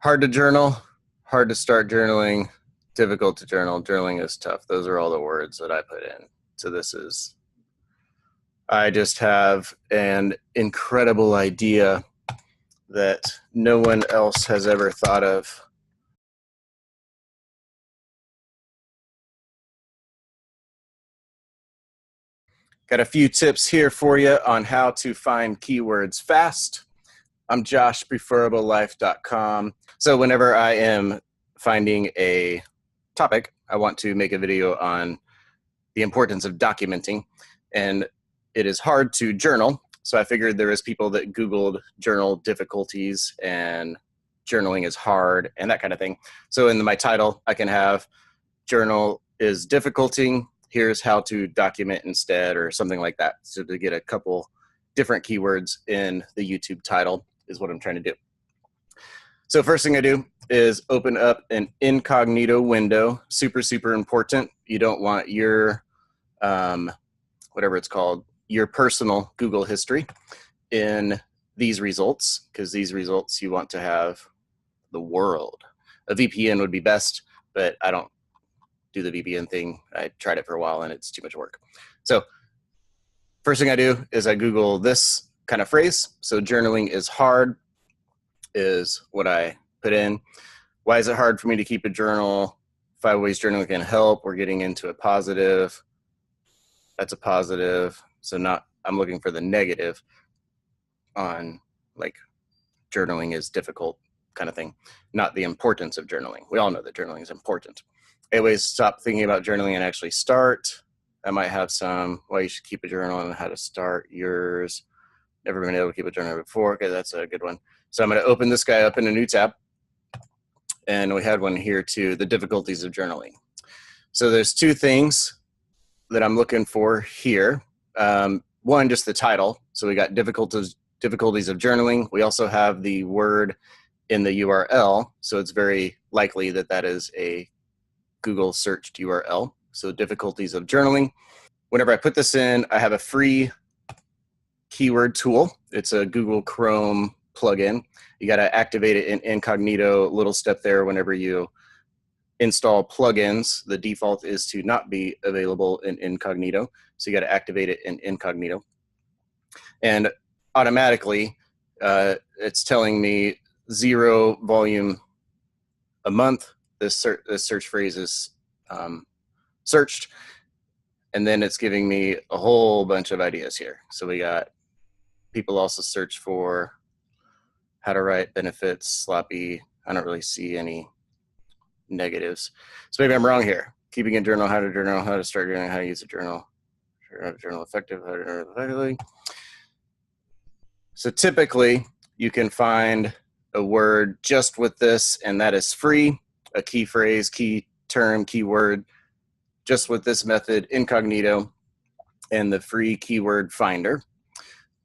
Hard to journal, hard to start journaling, difficult to journal, journaling is tough. Those are all the words that I put in. So I just have an incredible idea that no one else has ever thought of. Got a few tips here for you on how to find keywords fast. I'm Josh, preferablelife.com. So whenever I am finding a topic, I want to make a video on the importance of documenting. And it is hard to journal. So I figured there was people that Googled journal difficulties and journaling is hard and that kind of thing. So in my title, I can have journal is difficulty. Here's how to document instead, or something like that. So to get a couple different keywords in the YouTube title is what I'm trying to do. So first thing I do is open up an incognito window. Super, super important. You don't want your, whatever it's called, your personal Google history in these results, because these results you want to have the world. A VPN would be best, but I don't do the VPN thing. I tried it for a while and it's too much work. So first thing I do is I Google this kind of phrase. So journaling is hard is what I put in. Why is it hard for me to keep a journal? 5 ways journaling can help. We're getting into a positive. That's a positive. So I'm looking for the negative on like journaling is difficult kind of thing, not the importance of journaling. We all know that journaling is important. Anyways, stop thinking about journaling and actually start. I might have some why you should keep a journal and how to start yours. Never been able to keep a journal before. Okay, that's a good one. So I'm going to open this guy up in a new tab. And we had one here too, the difficulties of journaling. So there's 2 things that I'm looking for here. One, just the title. So we got difficulties of journaling. We also have the word in the URL. So it's very likely that that is a Google searched URL. So difficulties of journaling. Whenever I put this in, I have a free keyword tool. It's a Google Chrome plugin. You got to activate it in incognito. Little step there. Whenever you install plugins, the default is to not be available in incognito. So you got to activate it in incognito. And automatically, it's telling me 0 volume a month. This search phrase is searched. And then it's giving me a whole bunch of ideas here. So we got people also search for how to write benefits, sloppy. I don't really see any negatives. So maybe I'm wrong here. Keeping a journal, how to start journaling, how to use a journal, journal effective, how to journal effectively. So typically you can find a word just with this, and that is free, a key phrase, key term, keyword, just with this method, incognito, and the free keyword finder.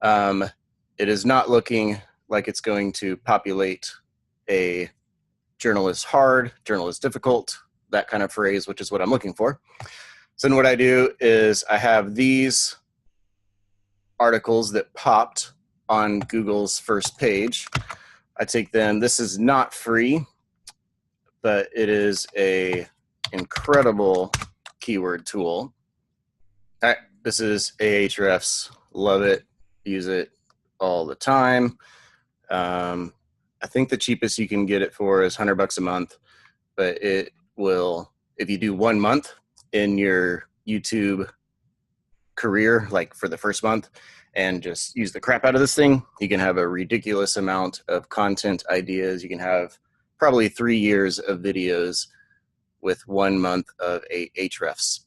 It is not looking like it's going to populate a journal is hard, journal is difficult, that kind of phrase, which is what I'm looking for. So then what I do is I have these articles that popped on Google's first page. I take them, this is not free, but it is a incredible keyword tool. All right, this is Ahrefs, love it, use it all the time. I think the cheapest you can get it for is $100 a month, but it will, if you do 1 month in your YouTube career, like for the first month, and just use the crap out of this thing, you can have a ridiculous amount of content ideas. You can have probably 3 years of videos with 1 month of Ahrefs.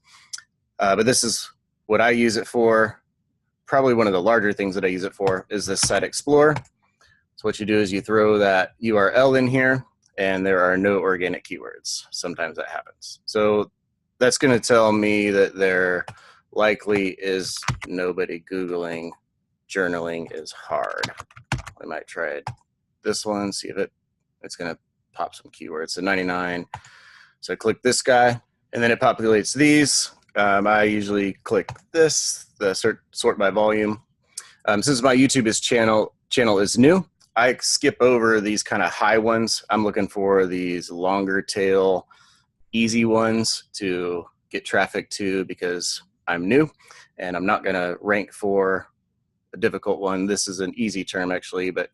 But this is what I use it for. Probably one of the larger things that I use it for is this Site Explorer. So what you do is you throw that URL in here, and there are no organic keywords. Sometimes that happens. So that's going to tell me that there likely is nobody Googling journaling is hard. I might try this one, see if it's going to pop some keywords. So 99. So I click this guy, and then it populates these. I usually click this, the sort by volume. Since my YouTube channel is new, I skip over these kind of high ones. I'm looking for these longer tail, easy ones to get traffic to because I'm new and I'm not going to rank for a difficult one. This is an easy term actually, but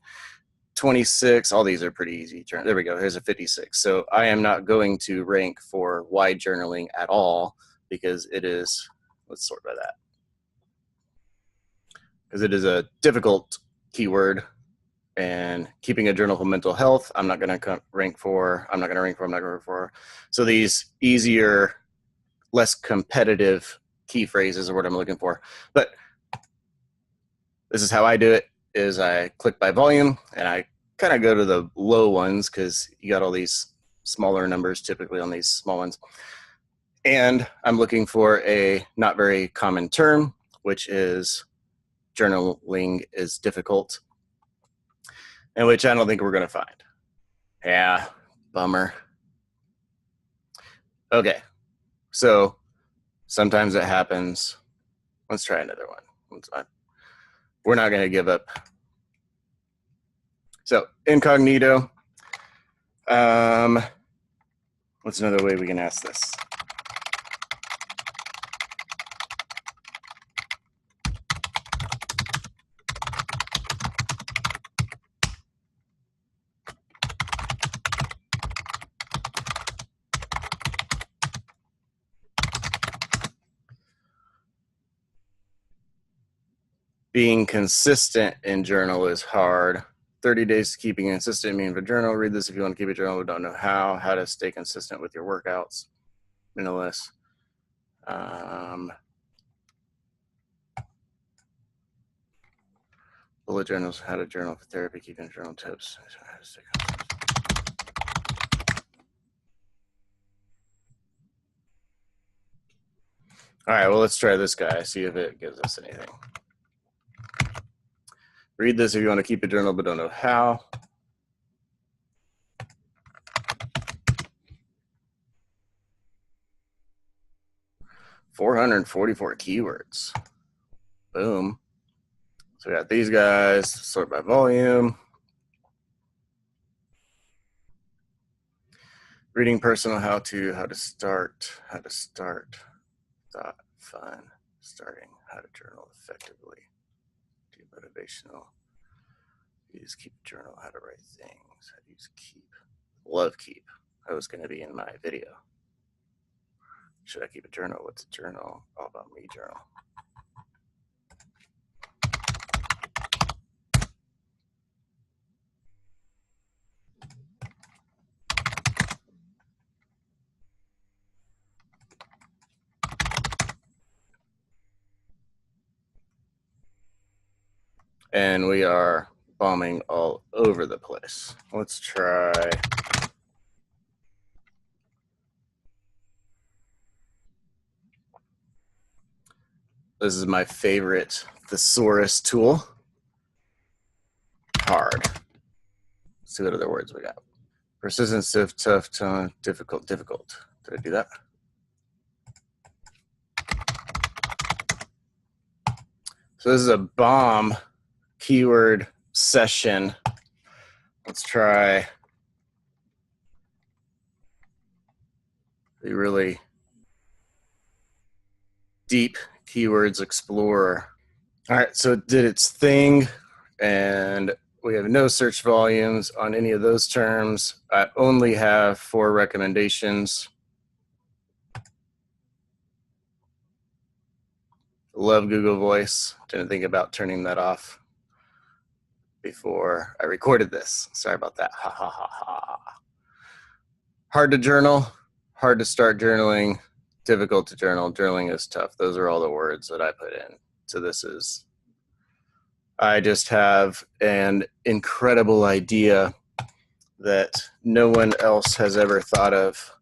26, all these are pretty easy terms. There we go, here's a 56. So I am not going to rank for wide journaling at all because it is, let's sort by that. Because it is a difficult keyword, and keeping a journal for mental health, I'm not going to rank for. So these easier, less competitive key phrases are what I'm looking for. But this is how I do it, is I click by volume, and I kind of go to the low ones because you got all these smaller numbers typically on these small ones. And I'm looking for a not very common term, which is journaling is difficult, and which I don't think we're going to find. Yeah, bummer. Okay, so sometimes it happens. Let's try another one. We're not going to give up. So incognito. What's another way we can ask this? Being consistent in journal is hard. 30 days to keeping consistent mean for journal. Read this if you want to keep a journal but don't know how to stay consistent with your workouts. Minimalist. Bullet journals, how to journal for therapy, keeping journal tips. All right, well, let's try this guy, see if it gives us anything. Read this if you want to keep a journal but don't know how. $444 keywords. Boom. So we got these guys, sort by volume. Reading personal how to start. Thought, fun, starting, how to journal effectively. Do motivational. Use keep a journal, how to write things. How to use keep. Love keep. That was going to be in my video. Should I keep a journal? What's a journal? All about me journal. And we are bombing all over the place. Let's try. This is my favorite thesaurus tool. Hard. Let's see what other words we got. Persistent, stiff, tough, tone, difficult. Did I do that? So this is a bomb keyword session. Let's try the really deep keywords explorer. All right, so it did its thing, and we have no search volumes on any of those terms. I only have 4 recommendations. Love Google Voice. Didn't think about turning that off before I recorded this. Sorry about that. Ha ha ha ha. Hard to journal, hard to start journaling, difficult to journal. Journaling is tough. Those are all the words that I put in. So this is, I just have an incredible idea that no one else has ever thought of.